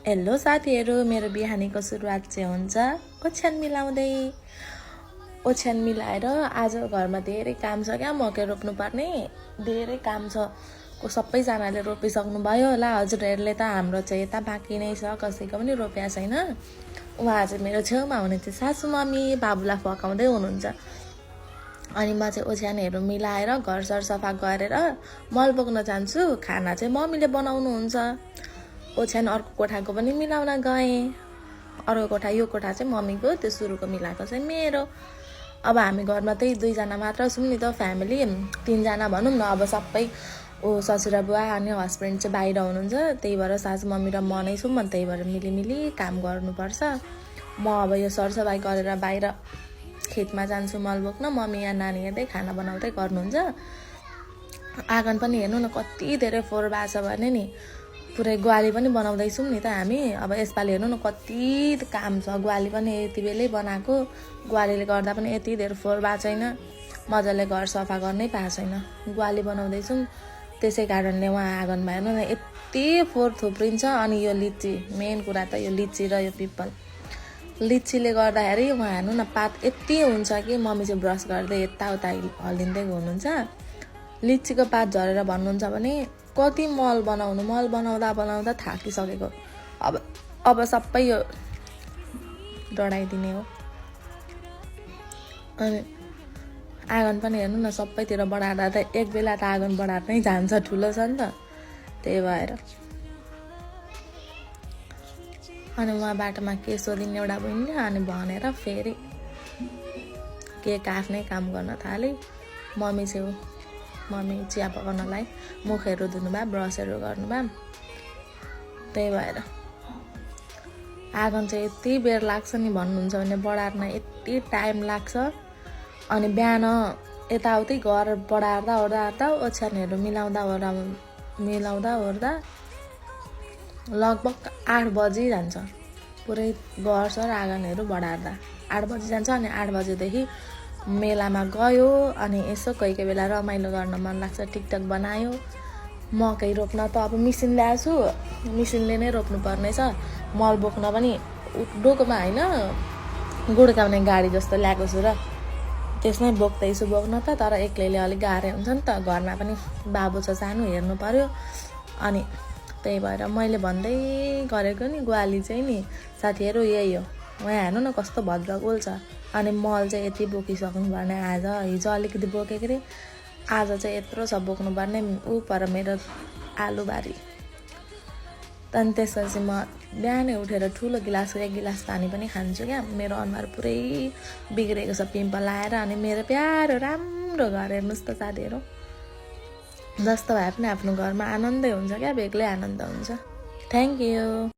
Hello साथीहरू, मेरो बिहानीको सुरुवात चाहिँ हुन्छ ओछ्यान मिलाउँदै। ओछ्यान मिलाएर आज घरमा धेरै काम छ क्या, मकै रोप्नुपर्ने धेरै काम छ। सबैजनाले रोपिसक्नु भयो होला। हजुरहरूले त हाम्रो चाहिँ यता बाँकी नै छ, कसैको पनि रोप्या छैन। उहाँ चाहिँ मेरो छेउमा हुने चाहिँ सासु मम्मी बाबुलाई फकाउँदै हुनुहुन्छ। अनि म चाहिँ ओछ्यानहरू मिलाएर घरसर सफा गरेर मल बोक्न जान्छु। खाना चाहिँ मम्मीले बनाउनुहुन्छ। ओछ्यान अर्को कोठाको पनि मिलाउन गएँ। अर्को कोठा, यो कोठा चाहिँ मम्मीको, त्यो सुरुको मिलाएको चाहिँ मेरो। अब हामी घरमा त्यही 2 जना मात्र छौँ नि त, फ्यामिली 3 जना भनौँ न। अब सबै ससुरा बुवा अनि हस्बेन्ड चाहिँ बाहिर हुनुहुन्छ, त्यही भएर सासु मम्मी र म नै छौँ। त्यही भएर मिली काम गर्नुपर्छ। म अब यो सरसफाइ गरेर बाहिर खेतमा जान्छु मल बोक्न। मम्मी यहाँ नानी हेर्दै खाना बनाउँदै गर्नुहुन्छ। आँगन पनि हेर्नु न कति धेरै फोहोर भएको छ भने नि, पुरै ग्वाली पनि बनाउँदैछौँ नि त हामी। अब यसपालि हेर्नु न कति काम छ। ग्वाली पनि यति बेलै बनाएको, ग्वालीले गर्दा पनि यति धेरै फोहोर भएको छैन। मजाले घर सफा गर्नै पाएको छैन, ग्वाली बनाउँदैछौँ। त्यसै कारणले उहाँ आँगनमा हेर्नु न यति फोहोर थुप्रिन्छ। अनि यो लिची, मेन कुरा त यो लिची र यो पिपल। लिचीले गर्दाखेरि उहाँ हेर्नु न पात यति हुन्छ कि मम्मी चाहिँ ब्रस गर्दै यताउता हल्लिँदै हुनुहुन्छ। लिचीको पात झरेर भन्नुहुन्छ भने कति मल बनाउँदा थाकिसकेको। अब सबै यो डढाइदिने हो। अनि आँगन पनि हेर्नु न सबैतिर बढार्दा त एक बेला त आँगन बढार्नै जान्छ, ठुलो छ नि त, त्यही भएर। अनि उहाँ बाटोमा के सोधिन् एउटा बहिनीले, अनि भनेर फेरि केक आफ्नै काम गर्न थाले। मम्मी चिया पकाउनलाई मुखहरू धुनुभयो, ब्रसहरू गर्नुभयो। त्यही भएर आँगन चाहिँ यति बेर लाग्छ नि, भन्नुहुन्छ भने बढार्न यति टाइम लाग्छ। अनि बिहान यताउति घर बढार्दा ओर्दा ओछ्यानहरू मिलाउँदा ओर्दा लगभग 8 बजी जान्छ। पुरै घर सर आँगनहरू बढार्दा 8 बजी जान्छ। अनि 8 बजेदेखि मेलामा गयो। अनि यसो कोही कोही बेला रमाइलो गर्न मन लाग्छ, टिकटक बनायो। मकै रोप्न त अब मिसिन ल्याएको छु, मिसिनले नै रोप्नु पर्नेछ। मल बोक्न पनि डोकोमा होइन, गुड्काउने गाडी जस्तो ल्याएको छु र त्यसमै बोक्दैछु। बोक्न त तर एक्लैले अलिक गाह्रो हुन्छ नि त, घरमा पनि बाबु छ सानो, हेर्नु पर्यो। अनि त्यही भएर मैले भन्दै गरेको नि, ग्वाली चाहिँ नि साथीहरू यही हो। उहाँ हेर्नु न कस्तो भद्रगोल छ। अनि मल चाहिँ यति बोकिसक्नु पर्ने। हिजो अलिकति बोकेको रे, आज चाहिँ यत्रो छ बोक्नुपर्ने। पर मेरो आलुबारी। त्यहाँदेखि त्यसपछि म बिहानै उठेर ठुलो गिलासको 1 गिलास पानी पनि खान्छु क्या। मेरो अनुहार पुरै बिग्रेको छ पिम्पल आएर। अनि मेरो प्यारो राम्रो घर हेर्नुहोस् त साथीहरू। जस्तो भए पनि आफ्नो घरमा आनन्दै हुन्छ क्या, बेग्लै आनन्द हुन्छ। Thank you.